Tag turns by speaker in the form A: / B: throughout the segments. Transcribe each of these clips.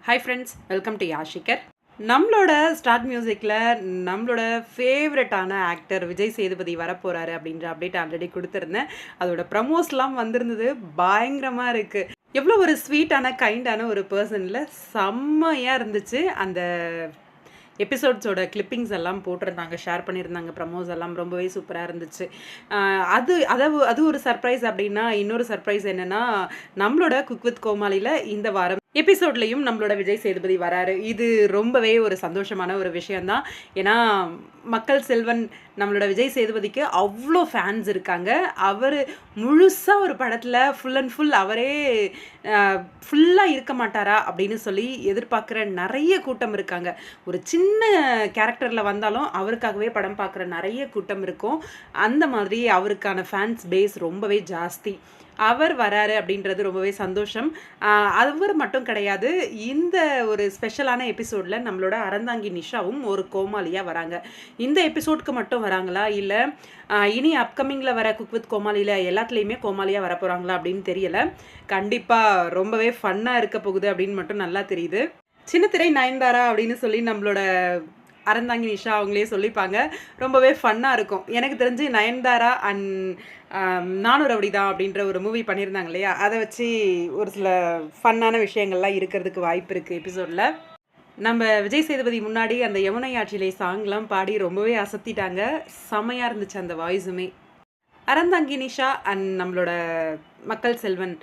A: Hi friends, welcome to Yashikar. நம்மளோட start மியூசிக்கில் நம்மளோட ஃபேவரட்டான ஆக்டர் விஜய் சேதுபதி வரப்போகிறாரு அப்படின்ற அப்டேட் ஆல்ரெடி கொடுத்துருந்தேன். அதோட ப்ரமோஸ்லாம் வந்திருந்தது. பயங்கரமாக இருக்குது. எவ்வளோ ஒரு ஸ்வீட்டான கைண்டான ஒரு பர்சனில் செம்மையாக இருந்துச்சு. அந்த எபிசோட்ஸோட கிளிப்பிங்ஸ் எல்லாம் போட்டிருந்தாங்க, ஷேர் பண்ணியிருந்தாங்க. ப்ரமோஸ் எல்லாம் ரொம்பவே சூப்பராக இருந்துச்சு. அது ஒரு சர்ப்ரைஸ். அப்படின்னா இன்னொரு சர்ப்ரைஸ் என்னென்னா, நம்மளோட குக் வித் கோமாளியில் இந்த வாரம் எபிசோட்லேயும் நம்மளோட விஜய் சேதுபதி வராரு. இது ரொம்பவே ஒரு சந்தோஷமான ஒரு விஷயந்தான். ஏன்னா மக்கள் செல்வன் நம்மளோட விஜய் சேதுபதிக்கு அவ்வளோ ஃபேன்ஸ் இருக்காங்க. அவர் முழுசாக ஒரு படத்தில் ஃபுல் அண்ட் ஃபுல் அவரே ஃபுல்லாக இருக்க மாட்டாரா அப்படின்னு சொல்லி எதிர்பார்க்குற நிறைய கூட்டம் இருக்காங்க. ஒரு சின்ன கேரக்டரில் வந்தாலும் அவருக்காகவே படம் பார்க்குற நிறைய கூட்டம் இருக்கும். அந்த மாதிரி அவருக்கான ஃபேன்ஸ் பேஸ் ரொம்பவே ஜாஸ்தி. அவர் வராரு அப்படின்றது ரொம்பவே சந்தோஷம். அவர் மட்டும் கிடையாது, இந்த ஒரு ஸ்பெஷலான எபிசோடில் நம்மளோட அறந்தாங்கி நிஷாவும் ஒரு கோமாளியாக வராங்க. இந்த எபிசோட்க்கு மட்டும் வராங்களா, இல்லை இனி அப்கமிங்கில் வர குக் வித் கோமாளியில் எல்லாத்துலேயுமே கோமாளியாக வர போகிறாங்களா அப்படின்னு தெரியலை. கண்டிப்பாக ரொம்பவே ஃபன்னாக இருக்க போகுது அப்படின்னு மட்டும் நல்லா தெரியுது. சின்னத்திரை நயன்தாரா அப்படின்னு சொல்லி நம்மளோட அறந்தாங்கி நிஷா அவங்களே சொல்லிப்பாங்க. ரொம்பவே ஃபன்னாக இருக்கும். எனக்கு தெரிஞ்சு நயன்தாரா அண்ட் நானூறு அப்படிதான் அப்படின்ற ஒரு மூவி பண்ணியிருந்தாங்க இல்லையா, அதை வச்சு ஒரு சில ஃபன்னான விஷயங்கள்லாம் இருக்கிறதுக்கு வாய்ப்பு இருக்குது எபிசோடில். நம்ம விஜய் சேதுபதி முன்னாடி அந்த யமுனை ஆட்சியிலே சாங்லாம் பாடி ரொம்பவே அசத்திட்டாங்க. செம்மையாக இருந்துச்சு அந்த வாய்ஸுமே. அறந்தாங்கி நிஷா அண்ட் நம்மளோட மக்கள் செல்வன்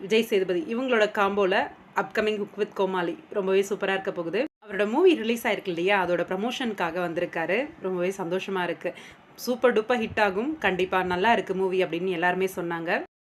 A: விஜய் சேதுபதி இவங்களோட காம்போவில் அப்கமிங் குக் வித் கோமாளி ரொம்பவே சூப்பராக இருக்க போகுது. அவரோட மூவி ரிலீஸ் ஆயிருக்கு இல்லையா, அதோட ப்ரமோஷனுக்காக வந்திருக்காரு. ரொம்பவே சந்தோஷமாக இருக்குது. சூப்பர் டூப்பர் ஹிட் ஆகும். கண்டிப்பாக நல்லா இருக்குது மூவி அப்படின்னு எல்லாருமே சொன்னாங்க.